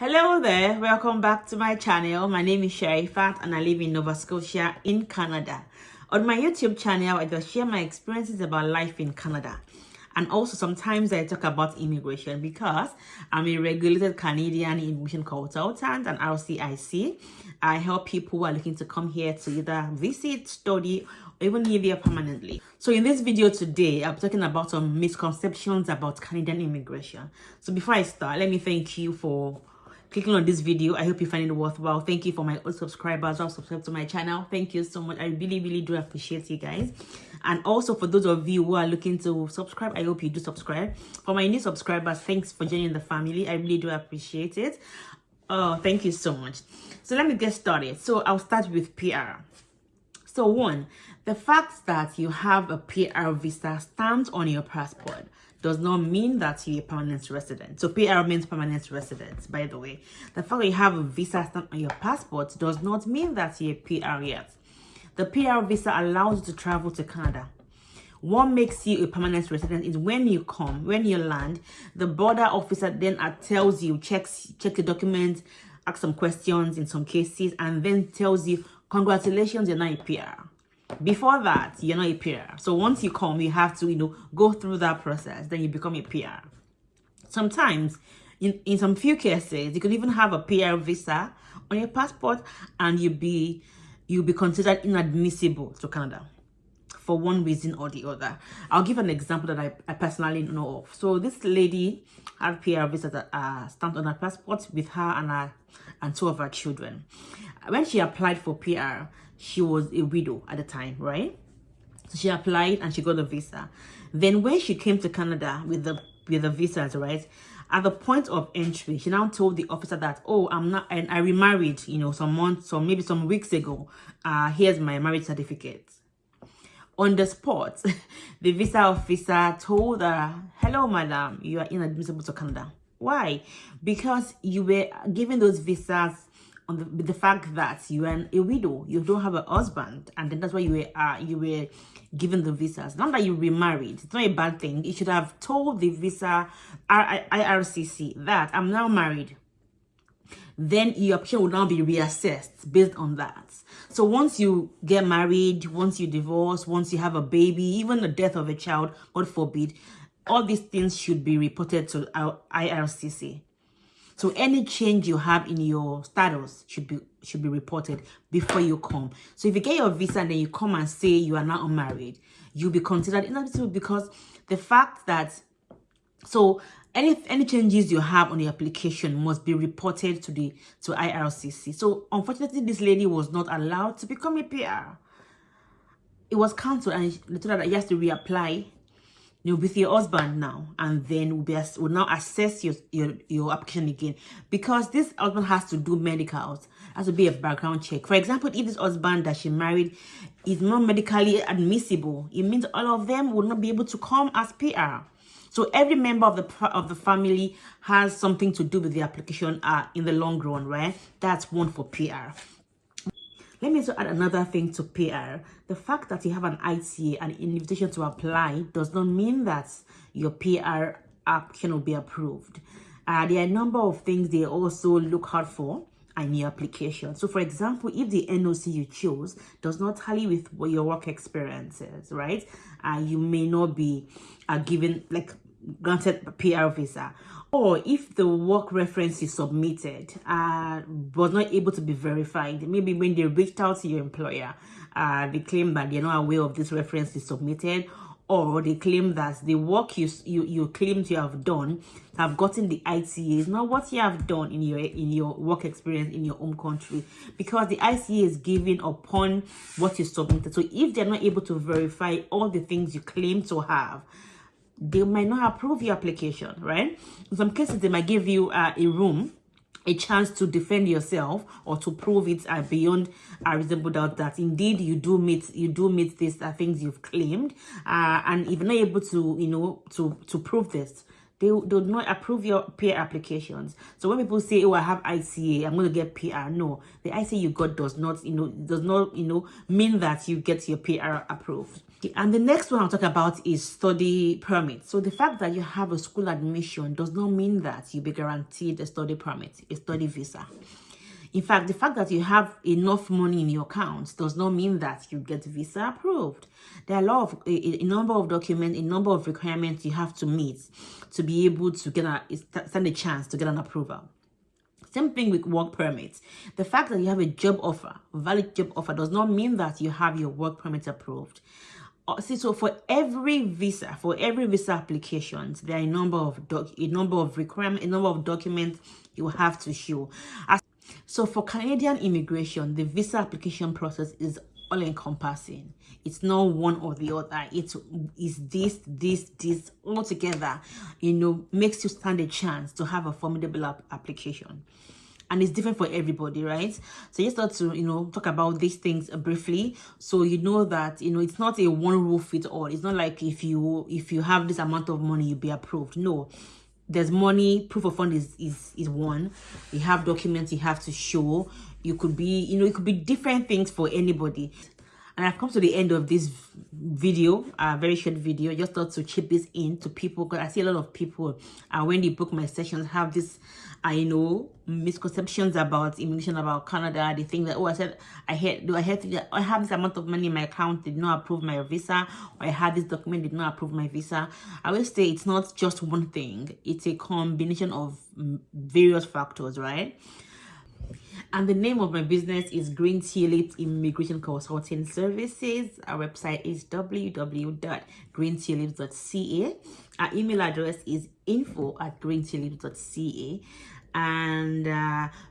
Hello there, welcome back to my channel. My name is Sherifat and I live in Nova Scotia in Canada. On my YouTube channel, I just share my experiences about life in Canada. And also sometimes I talk about immigration because I'm a regulated Canadian immigration consultant and RCIC. I help people who are looking to come here to either visit, study, or even live here permanently. So in this video today, I'm talking about some misconceptions about Canadian immigration. So before I start, let me thank you for clicking on this video. I hope you find it worthwhile. Thank you for my old subscribers who have subscribed to my channel. Thank you so much. I really do appreciate you guys. And also for those of you who are looking to subscribe, I hope you do subscribe. For my new subscribers, thanks for joining the family. I really do appreciate it. Oh, thank you so much. So let me get started. So I'll start with PR. So one, the fact that you have a PR visa stamped on your passport does not mean that you're a permanent resident. So PR means permanent resident, by the way. The fact that you have a visa stamped on your passport does not mean that you're a PR yet. The PR visa allows you to travel to Canada. What makes you a permanent resident is when you come, when you land, the border officer then tells you, check the documents, ask some questions in some cases, and then tells you, congratulations, you're now a PR. Before that, you're not a PR. So once you come, you have to, go through that process. Then you become a PR. Sometimes, in some few cases, you could even have a PR visa on your passport, and you'll be considered inadmissible to Canada for one reason or the other. I'll give an example that I personally know of. So this lady had PR visa that stamped on her passport with her and two of her children. When she applied for PR, she was a widow at the time, right? So she applied and she got a visa. Then when she came to Canada with the visas, right? At the point of entry, she now told the officer that, oh, I remarried, some months or maybe some weeks ago. Here's my marriage certificate. On the spot, the visa officer told her, hello, madam, you are inadmissible to Canada. Why? Because you were given those visas with the fact that you are a widow, you don't have a husband, and then that's why you were given the visas. Not that you remarried. It's not a bad thing. You should have told the visa IRCC that I'm now married. Then your application will now be reassessed based on that. So once you get married, once you divorce, once you have a baby, even the death of a child, God forbid, all these things should be reported to our IRCC. So any change you have in your status should be reported before you come. So if you get your visa and then you come and say you are now unmarried, you'll be considered inadmissible because the fact that any changes you have on the application must be reported to IRCC. So unfortunately, this lady was not allowed to become a PR. It was cancelled, and they told her that you have to reapply with your husband now, and then we'll now assess your application again, because this husband has to do medicals, has to be a background check. For example, if this husband that she married is not medically admissible, it means all of them will not be able to come as PR. So every member of the family has something to do with the application in the long run, right? That's one for PR. Let me also add another thing to PR. The fact that you have an ITA, an invitation to apply, does not mean that your PR application will be approved. There are a number of things they also look out for in your application. So for example, if the NOC you chose does not tally with what your work experience is, right? You may not be granted a PR visa. Or if the work reference you submitted was not able to be verified, maybe when they reached out to your employer, they claim that they're not aware of this reference you submitted, or they claim that the work you claim to have done, have gotten the ITA, is not what you have done in your work experience in your home country, because the ITA is given upon what you submitted. So if they're not able to verify all the things you claim to have, they might not approve your application, right? In some cases, they might give you a chance to defend yourself or to prove it beyond a reasonable doubt that indeed you do meet these things you've claimed. And if you're not able to prove this, they do not approve your PR applications. So when people say, oh, I have ICA, I'm going to get PR, no, the ICA you got does not mean that you get your PR approved. And the next one I'll talk about is study permit. So the fact that you have a school admission does not mean that you'll be guaranteed a study permit, a study visa. In fact, the fact that you have enough money in your account does not mean that you get visa approved. There are a number of documents, a number of requirements you have to meet to be able to stand a chance to get an approval. Same thing with work permits. The fact that you have a job offer, valid job offer, does not mean that you have your work permit approved. See, so for every visa applications, there are a number of requirements, a number of documents you have to show. So for Canadian immigration, the visa application process is all encompassing. It's not one or the other. It is this all together, makes you stand a chance to have a formidable application. And it's different for everybody, right? So just thought to, talk about these things briefly. So you know that, it's not a one rule fit all. It's not like if you have this amount of money, you'll be approved. No, there's money. Proof of fund is one. You have documents you have to show. You could be, it could be different things for anybody. And I've come to the end of this video, a very short video. I just thought to chip this in to people, because I see a lot of people when they book my sessions have this, misconceptions about immigration, about Canada. They think that, oh, I have this amount of money in my account, did not approve my visa, or I had this document, did not approve my visa. I will say it's not just one thing. It's a combination of various factors, right? And the name of my business is Green Tulips Immigration Consulting Services. Our website is www.greentulips.ca. Our email address is info@greentulips.ca. And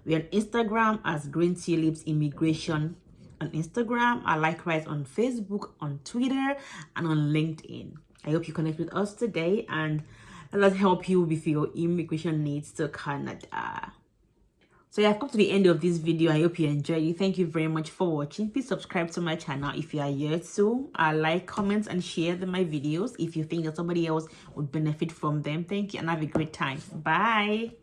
we're on Instagram as Green Tulips Immigration on Instagram. Likewise on Facebook, on Twitter, and on LinkedIn. I hope you connect with us today, and let us help you with your immigration needs to Canada. So yeah, I've come to the end of this video. I hope you enjoyed it. Thank you very much for watching. Please subscribe to my channel if you are yet to. Like, comment, and share my videos if you think that somebody else would benefit from them. Thank you, and have a great time. Bye.